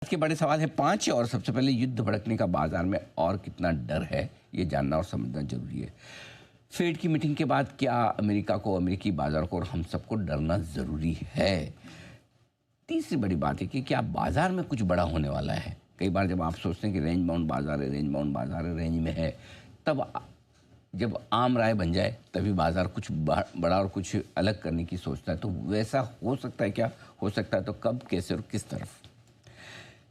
के बड़े सवाल है 5 और सबसे पहले युद्ध भड़कने का बाजार में और कितना डर है, ये जानना और समझना जरूरी है। फेड की मीटिंग के बाद क्या अमेरिका को, अमेरिकी बाजार को और हम सबको डरना ज़रूरी है? तीसरी बड़ी बात है कि क्या बाजार में कुछ बड़ा होने वाला है? कई बार जब आप सोचते हैं कि रेंज बाउंड बाजार है, रेंज बाउंड बाजार है, रेंज में है, तब जब आम राय बन जाए तभी बाजार कुछ बड़ा और कुछ अलग करने की सोचता है। तो वैसा हो सकता है क्या? हो सकता है तो कब, कैसे और किस तरफ?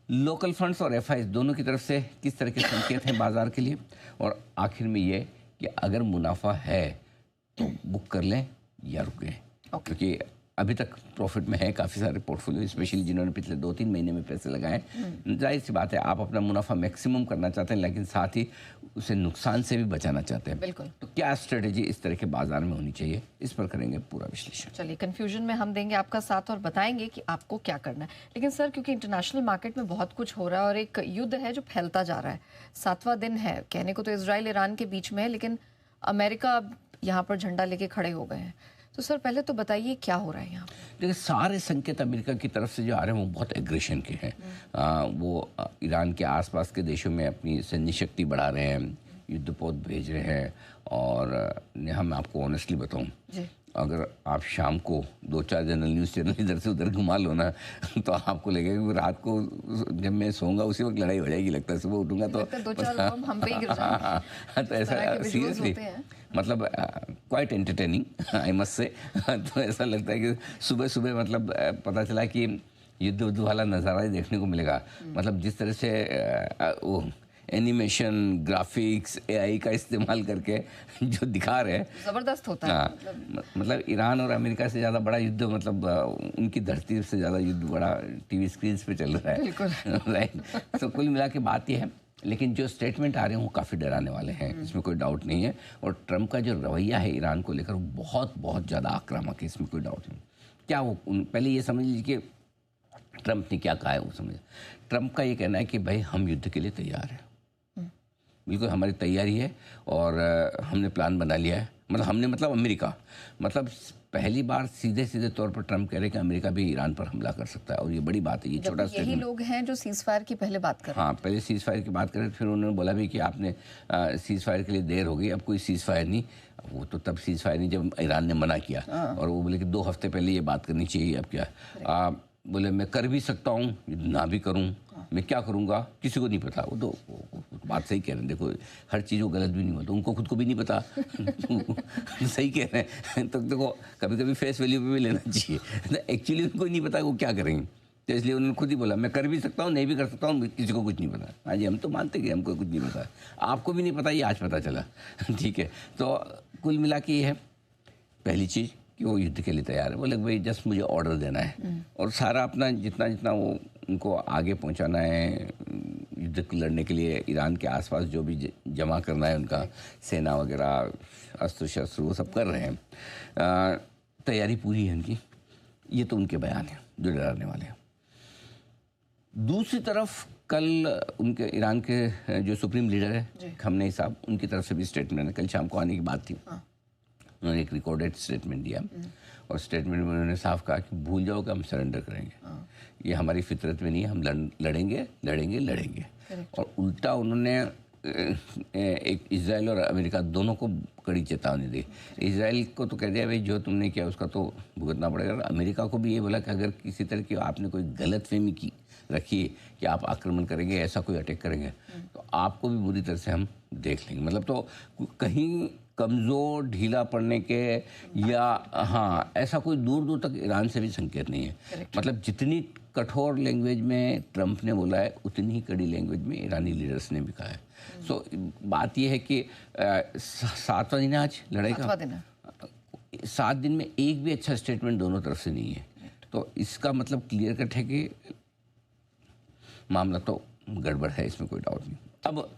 लोकल फंड्स और एफआईज दोनों की तरफ से किस तरह के संकेत हैं बाजार के लिए? और आखिर में ये कि अगर मुनाफा है तो बुक कर लें या रुकें, क्योंकि अभी तक प्रॉफिट में है काफ़ी सारे पोर्टफोलियो, स्पेशली जिन्होंने पिछले 2-3 महीने में पैसे लगाए। जाहिर सी बात है आप अपना मुनाफा मैक्सिमम करना चाहते हैं, लेकिन साथ ही उसे नुकसान से भी बचाना चाहते हैं। बिल्कुल। तो क्या स्ट्रेटेजी इस तरह के बाजार में होनी चाहिए, इस पर करेंगे पूरा विश्लेषण। चलिए, कंफ्यूजन में हम देंगे आपका साथ और बताएंगे कि आपको क्या करना है। लेकिन सर, क्योंकि इंटरनेशनल मार्केट में बहुत कुछ हो रहा है और एक युद्ध है जो फैलता जा रहा है, 7वां दिन है, कहने को तो इजराइल ईरान के बीच में है, लेकिन अमेरिका अब यहाँ पर झंडा लेके खड़े हो गए हैं। तो सर पहले तो बताइए क्या हो रहा है यहाँ? देखिए, सारे संकेत अमेरिका की तरफ से जो आ रहे हैं वो बहुत एग्रेशन के हैं। वो ईरान के आसपास के देशों में अपनी सैन्य शक्ति बढ़ा रहे हैं, युद्धपोत भेज रहे हैं। और नेहा, मैं आपको ऑनेस्टली बताऊं, अगर आप शाम को 2-4 जनरल न्यूज़ चैनल इधर से उधर घुमा लो ना, तो आपको लगेगा कि रात को जब मैं सोऊंगा उसी वक्त लड़ाई हो जाएगी। लगता है सुबह उठूंगा तो 2-4 बम हम पे ही गिर जाएंगे। तो ऐसा सीरियसली मतलब quite entertaining I must say. तो ऐसा लगता है कि सुबह सुबह मतलब पता चला कि युद्ध वाला नज़ारा ही देखने को मिलेगा। मतलब जिस तरह से वो एनिमेशन, ग्राफिक्स, एआई का इस्तेमाल करके जो दिखा रहे हैं, ज़बरदस्त होता है। मतलब ईरान और अमेरिका से ज़्यादा बड़ा युद्ध, मतलब उनकी धरती से ज़्यादा युद्ध बड़ा टीवी स्क्रीन पे चल रहा है। राइट। तो कुल मिला के बात यह है, लेकिन जो स्टेटमेंट आ रहे हैं वो काफ़ी डराने वाले हैं, इसमें कोई डाउट नहीं है। और ट्रंप का जो रवैया है ईरान को लेकर वो बहुत ज़्यादा आक्रामक है, इसमें कोई डाउट नहीं। क्या वो पहले ये समझ लीजिए कि ट्रंप ने क्या कहा है वो समझे। ट्रंप का ये कहना है कि भाई हम युद्ध के लिए तैयार हैं, बिल्कुल हमारी तैयारी है और हमने प्लान बना लिया है। मतलब हमने, मतलब अमेरिका, मतलब पहली बार सीधे तौर पर ट्रंप कह रहे हैं कि अमेरिका भी ईरान पर हमला कर सकता है। और ये बड़ी बात है, ये छोटा यही लोग हैं जो सीज फायर की पहले बात कर रहे हैं। हाँ, पहले सीज फायर की बात करें, फिर उन्होंने बोला भी कि आपने सीज फायर के लिए देर हो गई, अब कोई सीज फायर नहीं। वो तो तब सीज फायर नहीं जब ईरान ने मना किया। और वो बोले कि 2 हफ्ते पहले ये बात करनी चाहिए। अब क्या बोले, मैं कर भी सकता हूँ, ना भी करूँ, मैं क्या करूँगा किसी को नहीं पता। वो तो बात सही कह रहे हैं। देखो, हर चीज़ वो गलत भी नहीं होता, उनको खुद को भी नहीं पता। सही कह रहे हैं। तो देखो, कभी कभी फेस वैल्यू पे भी लेना चाहिए। एक्चुअली उनको नहीं पता वो क्या करेंगे, तो इसलिए उन्होंने खुद ही बोला मैं कर भी सकता हूँ, नहीं भी कर सकता हूँ, किसी को कुछ नहीं पता। हाँ जी, हम तो मानते कि हमको कुछ नहीं पता, आपको भी नहीं पता, ये आज पता चला। ठीक है, तो कुल मिला के ये है पहली चीज़ कि वो युद्ध के लिए तैयार है। बोले भाई जस्ट मुझे ऑर्डर देना है और सारा अपना जितना वो उनको आगे पहुंचाना है युद्ध लड़ने के लिए, ईरान के आसपास जो भी जमा करना है उनका सेना वगैरह, अस्त्र शस्त्र, वो सब कर रहे हैं। तैयारी पूरी है उनकी। ये तो उनके बयान हैं जो डराने वाले हैं। दूसरी तरफ कल उनके ईरान के जो सुप्रीम लीडर है खमनेई साहब, उनकी तरफ से भी स्टेटमेंट है। कल शाम को आने की बात थी। उन्होंने एक रिकॉर्डेड स्टेटमेंट दिया और स्टेटमेंट में उन्होंने साफ कहा कि भूल जाओ कि हम सरेंडर करेंगे, ये हमारी फितरत में नहीं है, हम लड़ेंगे। और उल्टा उन्होंने एक इजराइल और अमेरिका दोनों को कड़ी चेतावनी दी। इजराइल को तो कह दिया भाई जो तुमने किया उसका तो भुगतना पड़ेगा। अमेरिका को भी ये बोला कि अगर किसी तरह की आपने कोई गलतफहमी की रखी कि आप आक्रमण करेंगे, ऐसा कोई अटैक करेंगे, तो आपको भी बुरी तरह से हम देख लेंगे। मतलब तो कहीं कमज़ोर, ढीला पड़ने के या हाँ ऐसा कोई दूर तक ईरान से भी संकेत नहीं है। मतलब जितनी कठोर लैंग्वेज में ट्रंप ने बोला है, उतनी ही कड़ी लैंग्वेज में ईरानी लीडर्स ने भी कहा है। सो बात यह है कि 7वां दिन आज लड़ाई का, 7 दिन में एक भी अच्छा स्टेटमेंट दोनों तरफ से नहीं है। तो इसका मतलब क्लियर कट है कि मामला तो गड़बड़ है, इसमें कोई डाउट नहीं। अब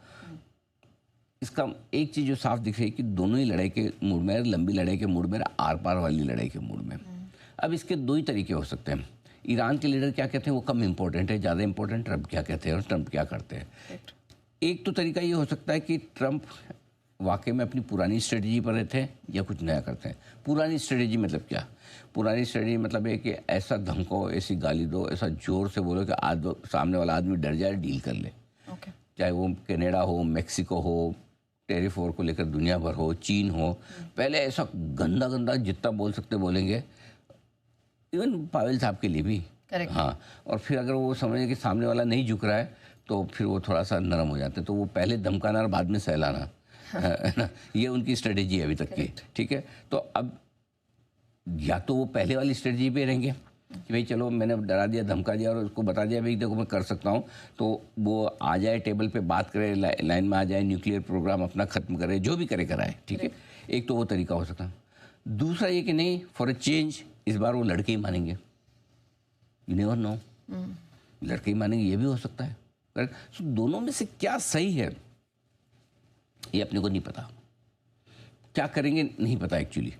इसका एक चीज़ जो साफ दिख रही है कि दोनों ही लड़ाई के मूड में, लंबी लड़ाई के मूड में, आर पार वाली लड़ाई के मूड में। अब इसके 2 ही तरीके हो सकते हैं। ईरान के लीडर क्या कहते हैं वो कम इम्पोर्टेंट है, ज़्यादा इम्पोर्टेंट ट्रंप क्या कहते हैं और ट्रंप क्या करते हैं। एक तो तरीका ये हो सकता है कि ट्रंप वाकई में अपनी पुरानी स्ट्रेटजी पर रहते हैं या कुछ नया करते हैं। पुरानी स्ट्रेटजी मतलब क्या? पुरानी स्ट्रेटजी मतलब है कि ऐसा धमकाओ, ऐसी गाली दो, ऐसा जोर से बोलो कि सामने वाला आदमी डर जाए, डील कर ले। ओके। चाहे वो कनाडा हो, मेक्सिको हो, टेरिफ वॉर को लेकर दुनिया भर हो, चीन हो, पहले ऐसा गंदा गंदा जितना बोल सकते बोलेंगे, इवन पावेल साहब के लिए भी। करेक्ट। हाँ, और फिर अगर वो समझे कि सामने वाला नहीं झुक रहा है तो फिर वो थोड़ा सा नरम हो जाते हैं, तो वो पहले धमकाना और बाद में सहलाना, है ना, ये उनकी स्ट्रेटेजी है अभी तक की। ठीक है, तो अब या तो वो पहले वाली स्ट्रेटजी पे रहेंगे कि भाई चलो मैंने डरा दिया, धमका दिया और उसको बता दिया भाई देखो मैं कर सकता हूँ, तो वो आ जाए टेबल पे बात करे, लाइन में आ जाए, न्यूक्लियर प्रोग्राम अपना ख़त्म करे, जो भी करे कराए। ठीक है, एक तो वो तरीका हो सकता है। दूसरा ये कि नहीं, फॉर अ चेंज इस बार वो लड़के ही मानेंगे। यू नेवर नो, लड़के ही मानेंगे, ये भी हो सकता है। तो दोनों में से क्या सही है ये अपने को नहीं पता, क्या करेंगे नहीं पता एक्चुअली।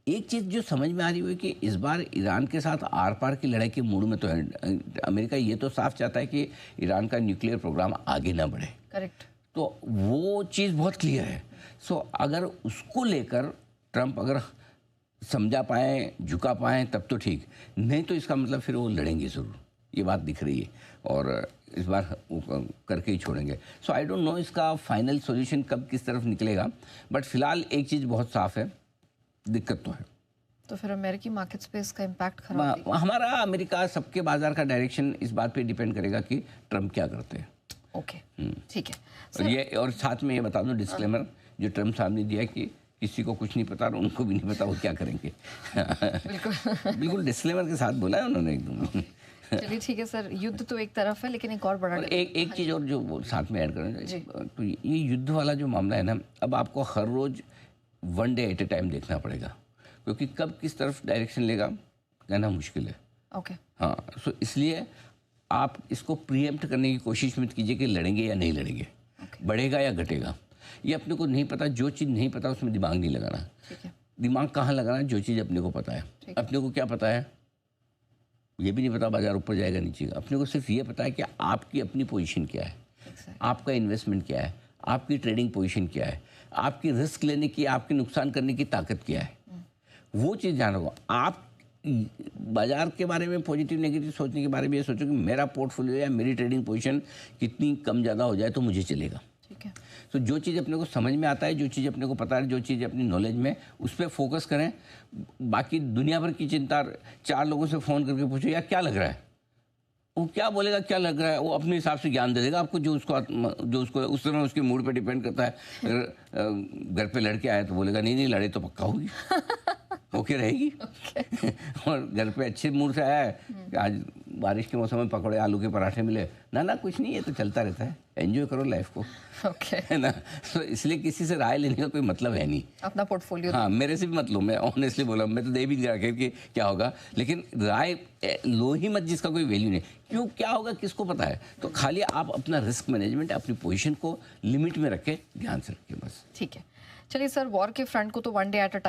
एक चीज़ जो समझ में आ रही है कि इस बार ईरान के साथ आर पार की लड़ाई के मूड में तो है। अमेरिका ये तो साफ चाहता है कि ईरान का न्यूक्लियर प्रोग्राम आगे ना बढ़े। करेक्ट। तो वो चीज़ बहुत क्लियर है। सो अगर उसको लेकर ट्रंप अगर समझा पाए, झुका पाए, तब तो ठीक, नहीं तो इसका मतलब फिर वो लड़ेंगे ज़रूर, ये बात दिख रही है, और इस बार वो करके ही छोड़ेंगे। सो आई डोंट नो इसका फाइनल सॉल्यूशन कब किस तरफ निकलेगा, बट फिलहाल एक चीज़ बहुत साफ है, दिक्कत तो है। तो फिर अमेरिकी मार्केट्स पे इसका इम्पैक्ट खराब हमारा अमेरिका सबके बाजार का डायरेक्शन इस बात पे डिपेंड करेगा कि ट्रंप क्या करते हैं। ओके, ठीक है। और ये, और साथ में ये बता दूं डिस्क्लेमर जो ट्रंप साहब ने दिया कि किसी को कुछ नहीं पता और उनको भी नहीं पता वो क्या करेंगे। बिल्कुल डिस्क्लेमर के साथ बोला है उन्होंने एकदम। चलिए ठीक है सर, युद्ध तो एक तरफ है लेकिन एक और बड़ा एक चीज़ और जो साथ में ऐड करें, तो ये युद्ध वाला जो मामला है ना, अब आपको हर रोज़ one day at a time देखना पड़ेगा, क्योंकि कब किस तरफ डायरेक्शन लेगा कहना मुश्किल है। ओके। हाँ, सो इसलिए आप इसको प्रीएम्प्ट करने की कोशिश मत कीजिए कि लड़ेंगे या नहीं लड़ेंगे, बढ़ेगा या घटेगा, ये अपने को नहीं पता। जो चीज़ नहीं पता उसमें दिमाग नहीं लगाना। ठीक है। दिमाग कहाँ लगाना, जो चीज़ अपने को पता है। अपने को क्या पता है, ये भी नहीं पता बाजार ऊपर जाएगा नीचे, अपने को सिर्फ ये पता है कि आपकी अपनी पोजीशन क्या है, आपका इन्वेस्टमेंट क्या है, आपकी ट्रेडिंग पोजीशन क्या है, आपकी रिस्क लेने की, आपकी नुकसान करने की ताकत क्या है, वो चीज़ जान लो। आप बाजार के बारे में पॉजिटिव नेगेटिव सोचने के बारे में ये सोचो कि मेरा पोर्टफोलियो या मेरी ट्रेडिंग पोजीशन कितनी कम ज़्यादा हो जाए तो मुझे चलेगा। ठीक है। तो जो चीज़ अपने को समझ में आता है, जो चीज़ अपने को पता है, जो चीज़ अपनी नॉलेज में, उस पर फोकस करें। बाकी दुनिया भर की चिंता, 4 लोगों से फ़ोन करके पूछो यार क्या लग रहा है, वो क्या बोलेगा क्या लग रहा है, वो अपने हिसाब से ज्ञान दे देगा आपको, जो उसको उस समय उसके मूड पे डिपेंड करता है। अगर घर पे लड़के आए तो बोलेगा नहीं नहीं लड़े तो पक्का होगी, ओके रहेगी। और घर पे अच्छे मूड से आया है कि आज बारिश के मौसम में पकौड़े आलू के पराठे मिले, ना ना कुछ नहीं, ये तो चलता रहता है, एंजॉय करो लाइफ को। ओके। है ना, तो इसलिए किसी से राय लेने का कोई मतलब है नहीं। अपना पोर्टफोलियो। हाँ, मेरे से भी मत लो, मैं ऑनेस्टली बोला, मैं तो दे भी नहीं रहा कि क्या होगा, लेकिन राय लो ही मत जिसका कोई वैल्यू नहीं। क्यों, क्या होगा किसको पता है। तो खाली आप अपना रिस्क मैनेजमेंट, अपनी पोजीशन को लिमिट में रखें, ध्यान से रखें बस। ठीक है, चलिए सर, वॉर के फ्रंट को तो वन डे एट अ